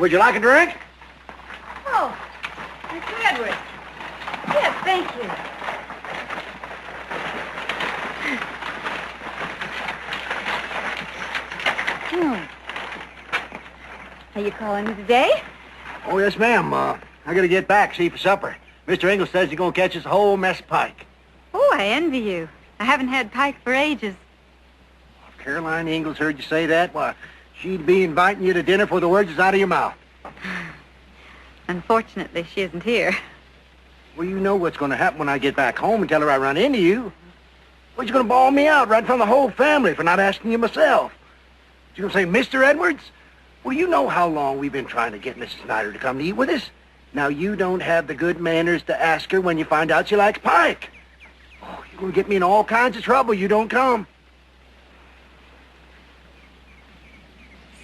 Would you like a drink? Oh, Mr. Edwards. Yes, thank you. Are you calling me today? Oh, yes, ma'am. I gotta get back, see for supper. Mr. Ingalls says he's gonna catch us a whole mess of pike. Oh, I envy you. I haven't had pike for ages. If Caroline Ingalls heard you say that, why, she'd be inviting you to dinner before the words is out of your mouth. Unfortunately, she isn't here. Well, you know what's going to happen when I get back home and tell her I run into you. Well, she's going to bawl me out right in front of the whole family for not asking you myself. She's going to say, Mr. Edwards, well, you know how long we've been trying to get Mrs. Snyder to come to eat with us. Now, you don't have the good manners to ask her when you find out she likes pike. Oh, you're going to get me in all kinds of trouble. You don't come.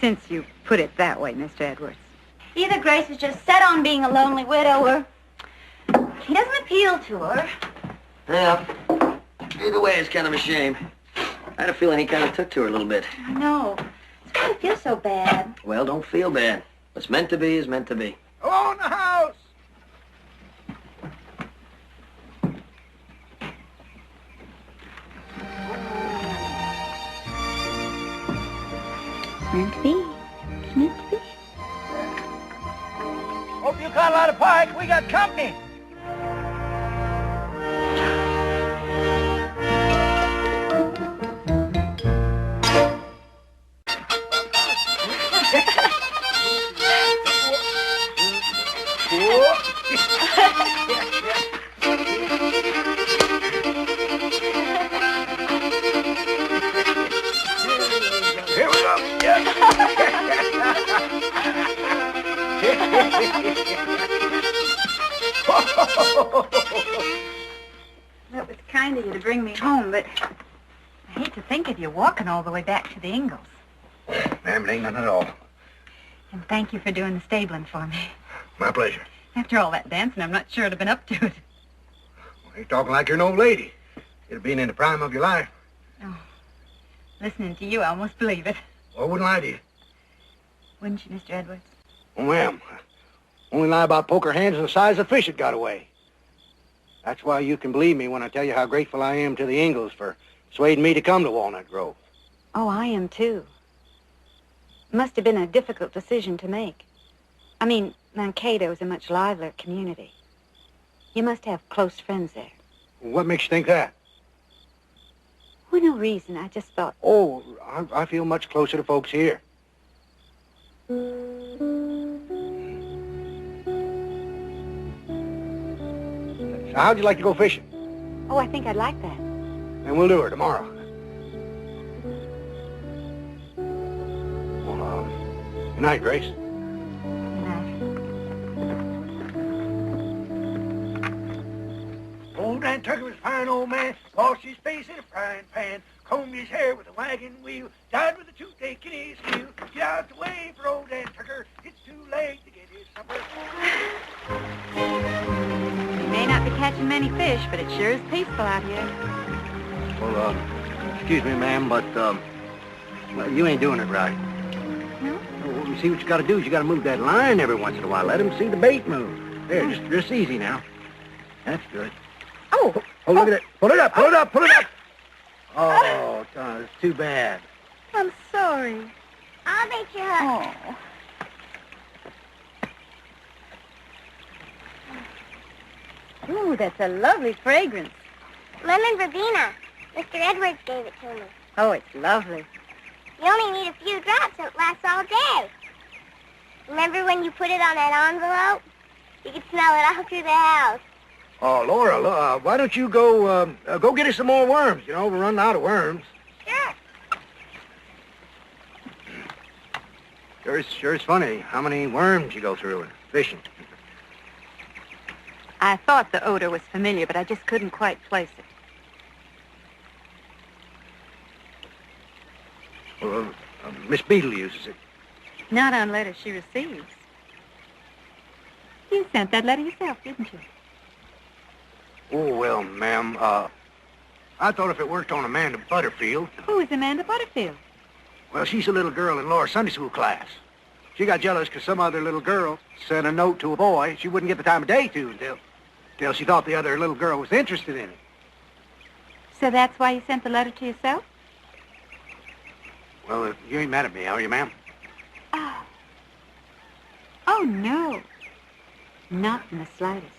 Since you put it that way, Mr. Edwards. Either Grace is just set on being a lonely widow, or he doesn't appeal to her. Yeah. Either way, it's kind of a shame. I had a feeling he kind of took to her a little bit. I know. That's why I feel so bad. Well, don't feel bad. What's meant to be is meant to be. Hello in the house. Meant to be. It's meant to be. Hope you caught a lot of pike. We got company. Here we go. That was kind of you to bring me home, but I hate to think of you walking all the way back to the Ingalls. Ma'am, it ain't nothing at all. And thank you for doing the stabling for me. My pleasure. After all that dancing, I'm not sure I'd have been up to it. Well, you're talking like you're an old lady. You'd have been in the prime of your life. Oh, listening to you, I almost believe it. Well, I wouldn't lie to you. Wouldn't you, Mr. Edwards? Oh, ma'am. Only lie about poker hands and the size of fish that got away. That's why you can believe me when I tell you how grateful I am to the Ingalls for persuading me to come to Walnut Grove. Oh, I am, too. It must have been a difficult decision to make. I mean, Mankato is a much livelier community. You must have close friends there. What makes you think that? Well, no reason. I just thought... Oh, I feel much closer to folks here. So how'd you like to go fishing? Oh, I think I'd like that. And we'll do her tomorrow. Well, good night, Grace. Good night. Old Dan Tucker was a fine old man, washed his face in a frying pan, combed his hair with a wagon wheel, died with a toothache in his heel. Get out the way for old Dan Tucker. It's too late to get his supper. You may not be catching many fish, but it sure is peaceful out here. Well, excuse me, ma'am, but, well, you ain't doing it right. No? Well, you see what you gotta do is you gotta move that line every once in a while. Let him see the bait move. There, just easy now. That's good. Oh! Oh, look at it. Pull it up, pull it up, pull it up. Oh, God, it's too bad. I'm sorry. I'll make you hook. Oh. Ooh, that's a lovely fragrance. Lemon verbena. Mr. Edwards gave it to me. Oh, it's lovely. You only need a few drops and it lasts all day. Remember when you put it on that envelope? You could smell it all through the house. Oh, Laura, why don't you go get us some more worms? You know, we're running out of worms. Sure. Sure is funny how many worms you go through in fishing. I thought the odor was familiar, but I just couldn't quite place it. Well, Miss Beadle uses it. Not on letters she receives. You sent that letter yourself, didn't you? Oh, well, ma'am, I thought if it worked on Amanda Butterfield. Who is Amanda Butterfield? Well, she's a little girl in Laura's Sunday school class. She got jealous because some other little girl sent a note to a boy she wouldn't get the time of day to until she thought the other little girl was interested in it. So that's why you sent the letter to yourself? Well, you ain't mad at me, are you, ma'am? Oh, no. Not in the slightest.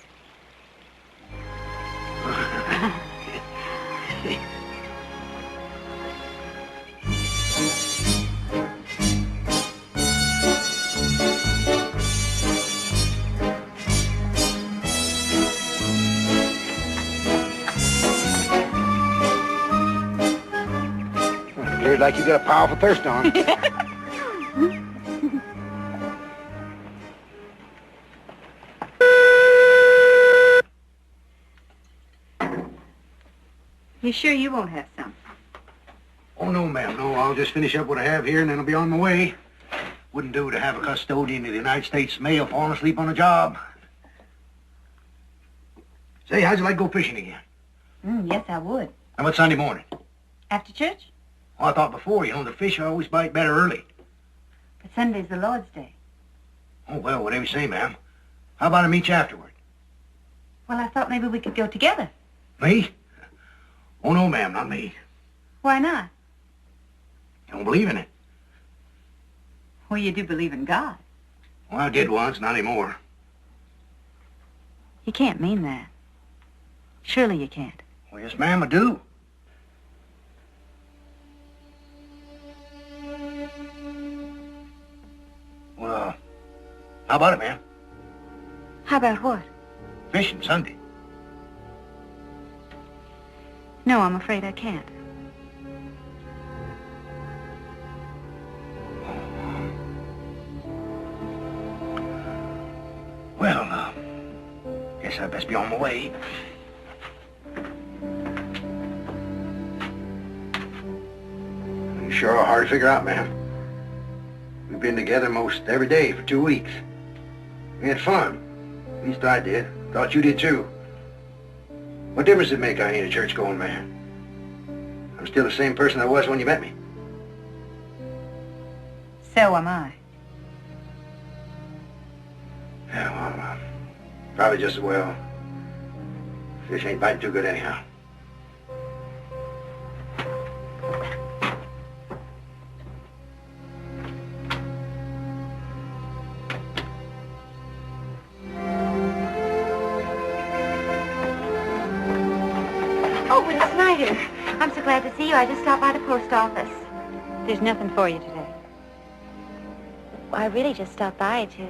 Appears like you got a powerful thirst on. You sure you won't have some? Oh, no, ma'am. No, I'll just finish up what I have here, and then I'll be on my way. Wouldn't do to have a custodian of the United States mail falling asleep on the job. Say, how'd you like to go fishing again? Yes, I would. How about Sunday morning? After church? Well, I thought before, you know, the fish always bite better early. But Sunday's the Lord's Day. Oh, well, whatever you say, ma'am. How about I meet you afterward? Well, I thought maybe we could go together. Me? Oh, no, ma'am, not me. Why not? I don't believe in it. Well, you do believe in God. Well, I did once, not anymore. You can't mean that. Surely you can't. Well, yes, ma'am, I do. Well, how about it, ma'am? How about what? Fishing Sunday. No, I'm afraid I can't. Well, guess I best be on my way. You sure are hard to figure out, ma'am. We've been together most every day for 2 weeks. We had fun. At least I did. Thought you did too. What difference does it make I ain't a church-going man? I'm still the same person I was when you met me. So am I. Yeah, well, probably just as well. Fish ain't biting too good anyhow. Oh, Miss Snyder. I'm so glad to see you. I just stopped by the post office. There's nothing for you today. I really just stopped by to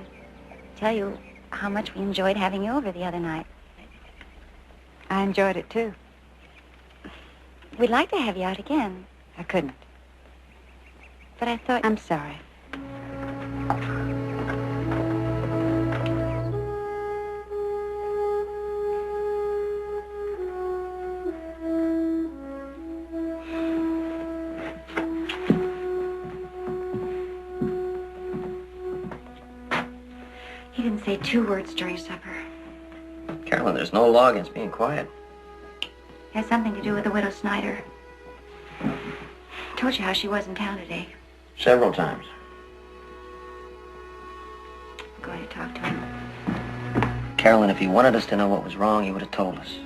tell you how much we enjoyed having you over the other night. I enjoyed it, too. We'd like to have you out again. I couldn't. But I thought... I'm sorry. He didn't say 2 words during supper. Carolyn, there's no law against being quiet. It has something to do with the widow Snyder. Told you how she was in town today. Several times. I'm going to talk to him. Carolyn, if he wanted us to know what was wrong, he would have told us.